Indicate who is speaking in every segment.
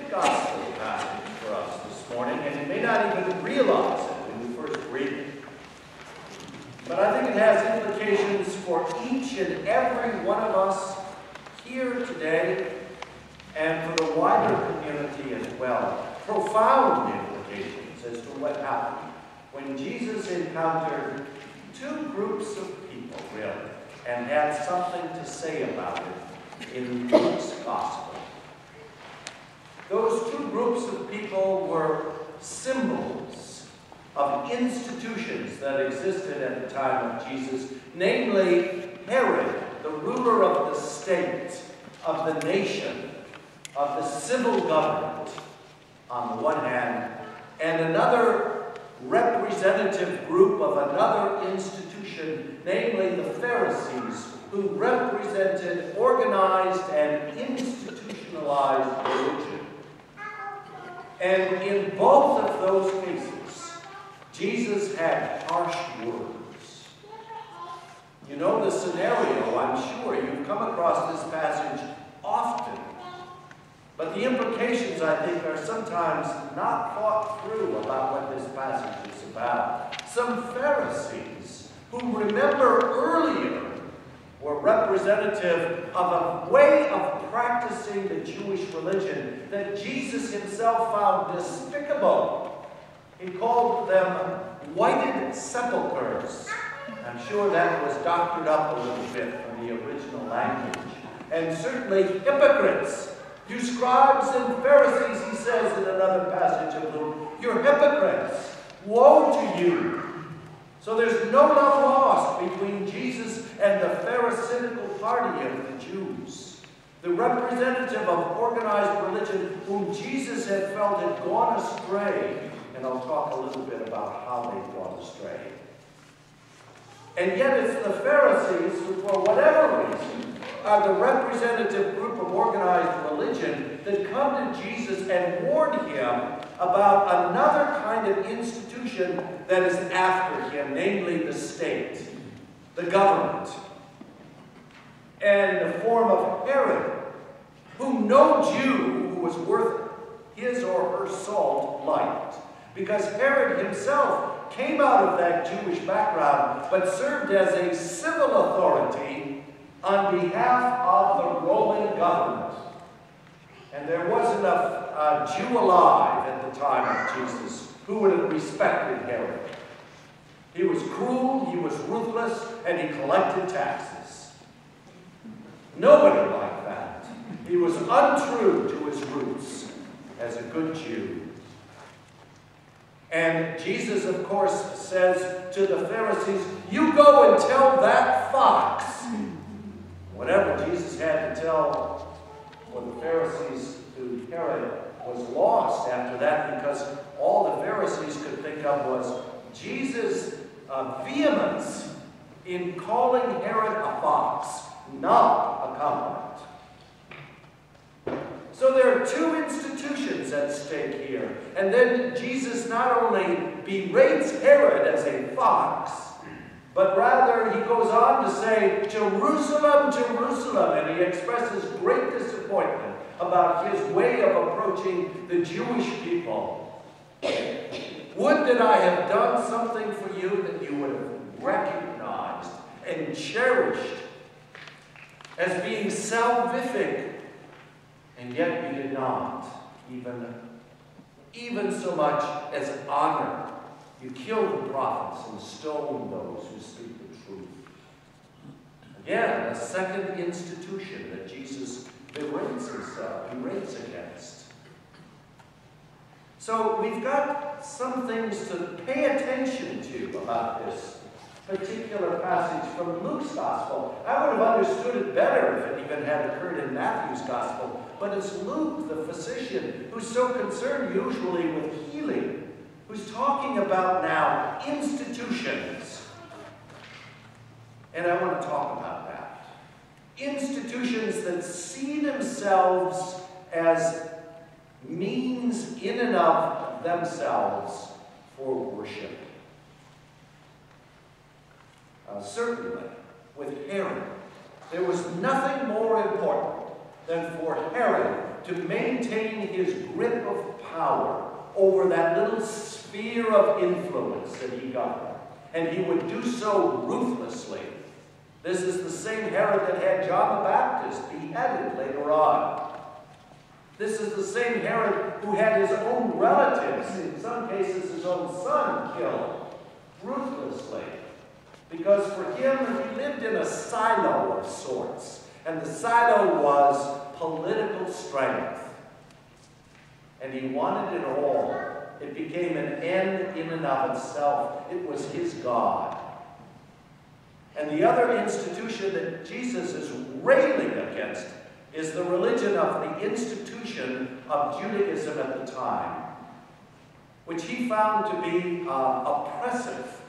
Speaker 1: good gospel passage for us this morning, and you may not even realize it when you first read it. But I think it has implications for each and every one of us here today and for the wider community as well. Profound implications as to what happened when Jesus encountered two groups of people, really, and had something to say about it in Luke's gospel. Those two groups of people were symbols of institutions that existed at the time of Jesus, namely Herod, the ruler of the state, of the nation, of the civil government, on the one hand, and another representative group of another institution, namely the Pharisees, who represented organized and institutionalized religion. And in both of those cases, Jesus had harsh words. You know the scenario, I'm sure. You've come across this passage often. But the implications, I think, are sometimes not thought through about what this passage is about. Some Pharisees, who remember earlier, were representative of a way of practicing the Jewish religion that Jesus himself found despicable. He called them whited sepulchres. I'm sure that was doctored up a little bit from the original language. And certainly hypocrites. You scribes and Pharisees, he says in another passage of Luke, you're hypocrites. Woe to you. So there's no love lost between Jesus and the Pharisaical party of the Jews, the representative of organized religion whom Jesus had felt had gone astray. And I'll talk a little bit about how they've gone astray. And yet it's the Pharisees who, for whatever reason, are the representative group of organized religion that come to Jesus and warn him about another kind of institution that is after him, namely the state, the government, and the form of Herod, whom no Jew who was worth his or her salt liked, because Herod himself came out of that Jewish background, but served as a civil authority on behalf of the Roman government. And there wasn't a Jew alive at the time of Jesus who would have respected Herod. He was cruel, he was ruthless, and he collected taxes. Nobody liked that. He was untrue to his roots as a good Jew. And Jesus, of course, says to the Pharisees, you go and tell that fox. Whatever Jesus had to tell for the Pharisees to Herod was lost after that, because all the Pharisees could think of was Jesus' vehemence in calling Herod a fox, not a compliment. So there are two institutions at stake here. And then Jesus not only berates Herod as a fox, but rather he goes on to say, Jerusalem, Jerusalem, and he expresses great disappointment about his way of approaching the Jewish people. Would that I have done something for you that you would have recognized and cherished as being salvific, and yet you did not even so much as honor. You killed the prophets and stoned those who speak the truth. Again, a second institution that Jesus berates against. So we've got some things to pay attention to about this particular passage from Luke's Gospel. I would have understood it better if it even had occurred in Matthew's Gospel. But it's Luke, the physician, who's so concerned usually with healing, who's talking about now institutions. And I want to talk about that. Institutions that see themselves as means in and of themselves for worship. Certainly, with Herod, there was nothing more important than for Herod to maintain his grip of power over that little sphere of influence that he governed. And he would do so ruthlessly. This is the same Herod that had John the Baptist beheaded later on. This is the same Herod who had his own relatives, in some cases his own son, killed ruthlessly. Because for him, he lived in a silo of sorts. And the silo was political strength. And he wanted it all. It became an end in and of itself. It was his God. And the other institution that Jesus is railing against is the religion of the institution of Judaism at the time, which he found to be oppressive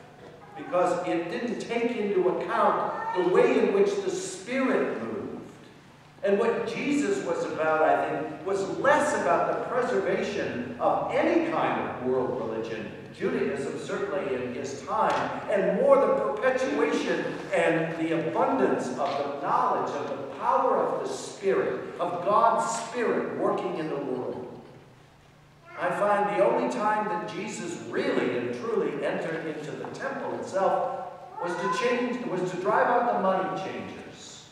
Speaker 1: because it didn't take into account the way in which the Spirit moved. And what Jesus was about, I think, was less about the preservation of any kind of world religion, Judaism certainly in his time, and more the perpetuation and the abundance of the knowledge of the power of the Spirit, of God's Spirit working in the world. I find the only time that Jesus really and truly entered into the temple itself was to drive out the money changers.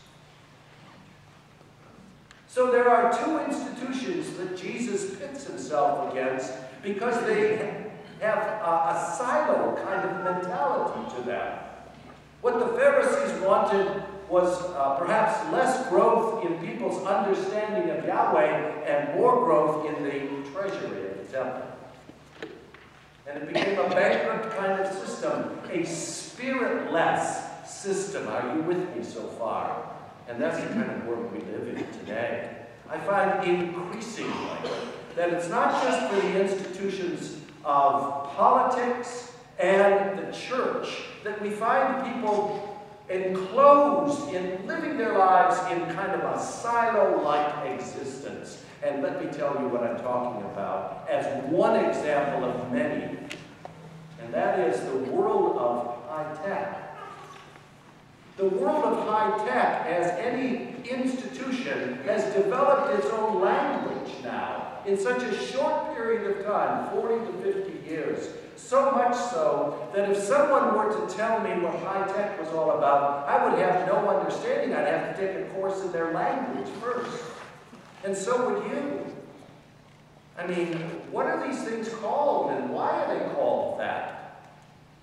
Speaker 1: So there are two institutions that Jesus pits himself against because they have a silo kind of mentality to them. What the Pharisees wanted was perhaps less growth in people's understanding of Yahweh and more growth in the treasury of the temple. And it became a bankrupt kind of system, a spiritless system. Are you with me so far? And that's the kind of world we live in today. I find increasingly that it's not just for the institutions of politics and the church that we find people enclosed in living their lives in kind of a silo-like existence. And let me tell you what I'm talking about as one example of many. And that is the world of high-tech. The world of high-tech, as any institution, has developed its own language now in such a short period of time, 40 to 50 years. So much so that if someone were to tell me what high-tech was all about, I would have no understanding. I'd have to take a course in their language first. And so would you. I mean, what are these things called and why are they called that?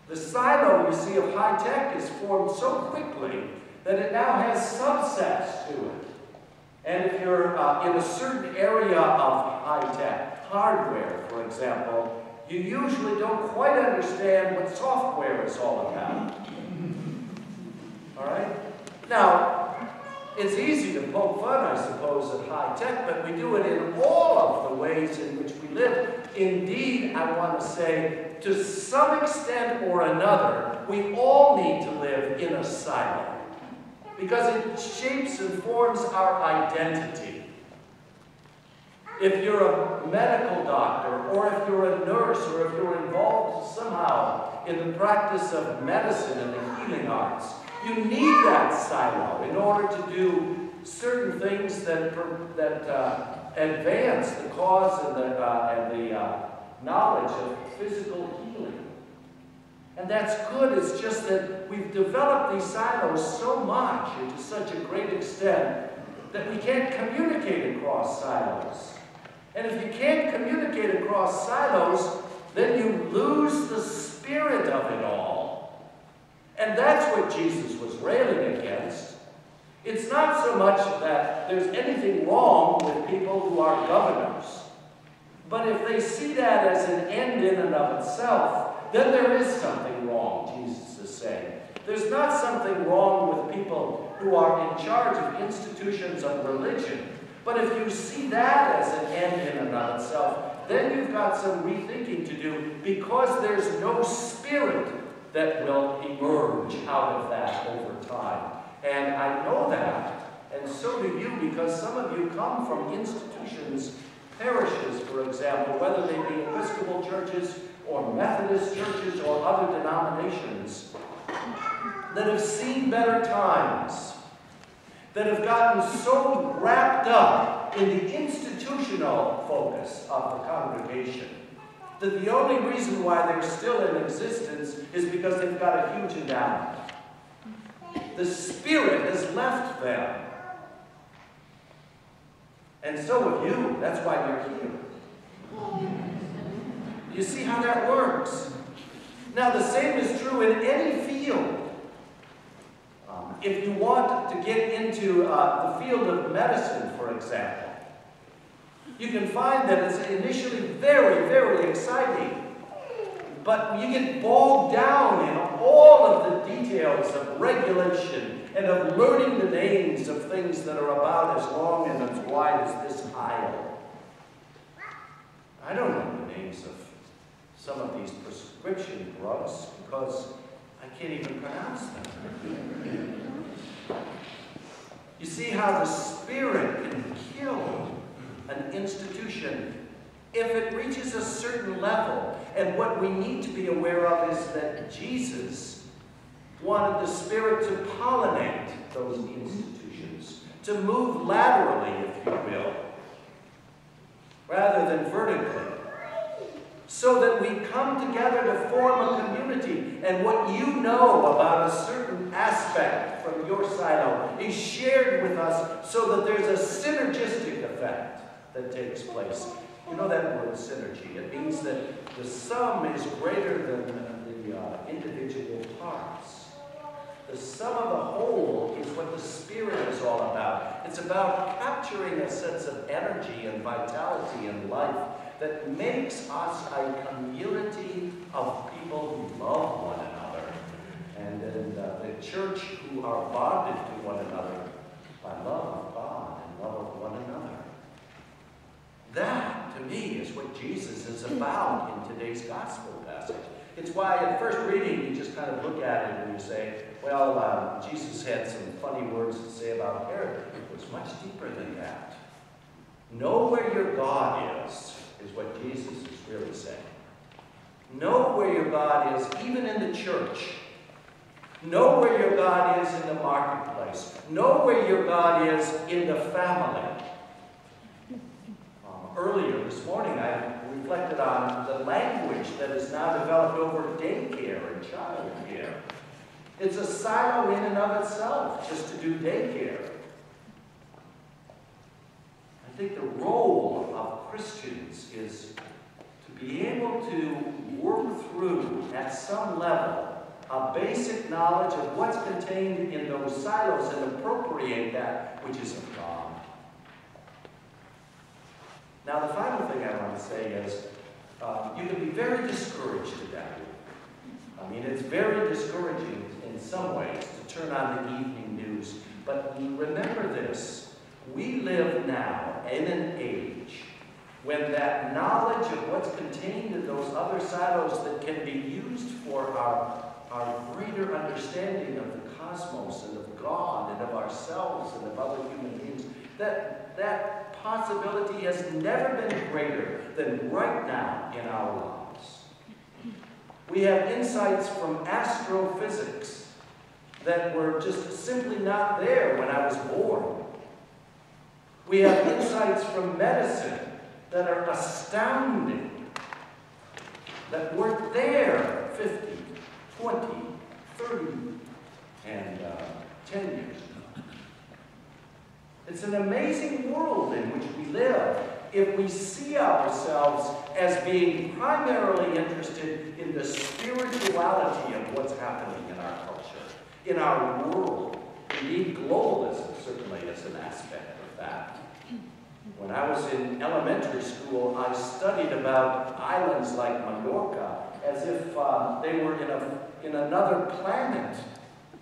Speaker 1: The silo, you see, of high-tech is formed so quickly that it now has subsets to it. And if you're in a certain area of high-tech, hardware, for example, you usually don't quite understand what software is all about. All right? Now, it's easy to poke fun, I suppose, at high-tech, but we do it in all of the ways in which we live. Indeed, I want to say, to some extent or another, we all need to live in a silo because it shapes and forms our identity. If you're a medical doctor, or if you're a nurse, or if you're involved somehow in the practice of medicine and the healing arts, you need that silo in order to do certain things that advance the cause and the knowledge of physical healing. And that's good. It's just that we've developed these silos so much and to such a great extent that we can't communicate across silos. And if you can't communicate across silos, then you lose the spirit of it all. And that's what Jesus was railing against. It's not so much that there's anything wrong with people who are governors. But if they see that as an end in and of itself, then there is something wrong, Jesus is saying. There's not something wrong with people who are in charge of institutions of religion. But if you see that as an end in and of itself, then you've got some rethinking to do because there's no spirit that will emerge out of that over time. And I know that, and so do you, because some of you come from institutions, parishes, for example, whether they be Episcopal churches or Methodist churches or other denominations, that have seen better times, that have gotten so wrapped up in the institution institutional focus of the congregation. That the only reason why they're still in existence is because they've got a huge endowment. The Spirit has left them. And so have you. That's why you're here. You see how that works? Now, the same is true in any field. If you want to get into the field of medicine, for example, you can find that it's initially very, very exciting. But you get bogged down in all of the details of regulation and of learning the names of things that are about as long and as wide as this aisle. I don't know the names of some of these prescription drugs because I can't even pronounce them. You see how the Spirit can kill an institution if it reaches a certain level. And what we need to be aware of is that Jesus wanted the Spirit to pollinate those institutions, to move laterally, if you will, rather than vertically, so that we come together to form a community, and what you know about a certain aspect from your silo is shared with us so that there's a synergistic effect that takes place. You know that word synergy. It means that the sum is greater than the individual parts. The sum of the whole is what the Spirit is all about. It's about capturing a sense of energy and vitality and life that makes us a community of people who love one another, and the church who are bonded to one another by love of God and love of one another. That, to me, is what Jesus is about in today's gospel passage. It's why at first reading you just kind of look at it and you say, well, Jesus had some funny words to say about Herod. It was much deeper than that. Know where your God is what Jesus is really saying. Know where your God is, even in the church. Know where your God is in the marketplace. Know where your God is in the family. Earlier this morning, I reflected on the language that is now developed over daycare and child care. It's a silo in and of itself, just to do daycare. I think the role of Christians is to be able to work through, at some level, a basic knowledge of what's contained in those silos and appropriate that which is of God. Now, the final thing I want to say is, you can be very discouraged at that. I mean, it's very discouraging in some ways to turn on the evening news. But remember this, we live now in an age when that knowledge of what's contained in those other silos that can be used for our greater understanding of the cosmos and of God and of ourselves and of other human beings, that possibility has never been greater than right now in our lives. We have insights from astrophysics that were just simply not there when I was born. We have insights from medicine that are astounding, that weren't there 50, 20, 30, and 10 years ago. It's an amazing world in which we live if we see ourselves as being primarily interested in the spirituality of what's happening in our culture, in our world. Indeed, globalism certainly is an aspect of that. When I was in elementary school, I studied about islands like Mallorca as if they were in another planet.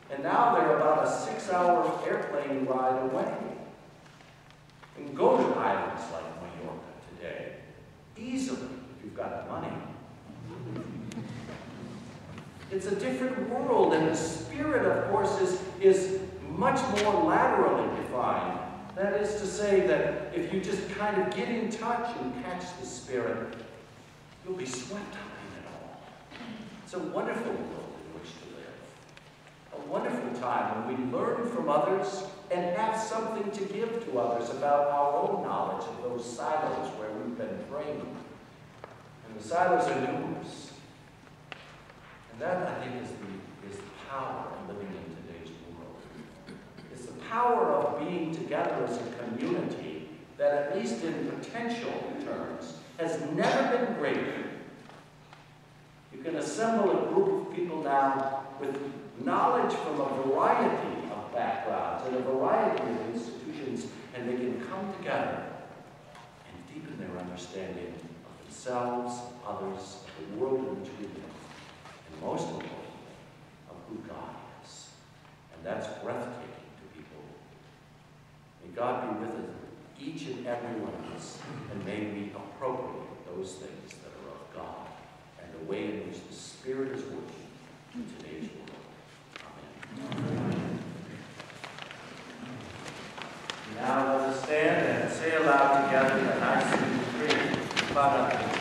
Speaker 1: And now they're about a 6-hour airplane ride away. And go to islands like Mallorca today, easily, if you've got the money. It's a different world, and the Spirit, of course, is much more laterally defined. That is to say that if you just kind of get in touch and catch the Spirit, you'll be swept up in it all. It's a wonderful world in which to live. A wonderful time when we learn from others and have something to give to others about our own knowledge of those silos where we've been trained. And the silos are numerous. And that, I think, is the power of living in today's world. It's the power of being together as a community that, at least in potential terms, has never been greater. You can assemble a group of people now with knowledge from a variety of backgrounds and a variety of institutions, and they can come together and deepen their understanding of themselves, others, the world in which we live, and most importantly, of who God is. And that's breathtaking to people. May God be with us, each and every one of us, and may we appropriate those things that are of God and the way in which the Spirit is working in today's world. Amen. Now let us stand and say aloud together the nice and free.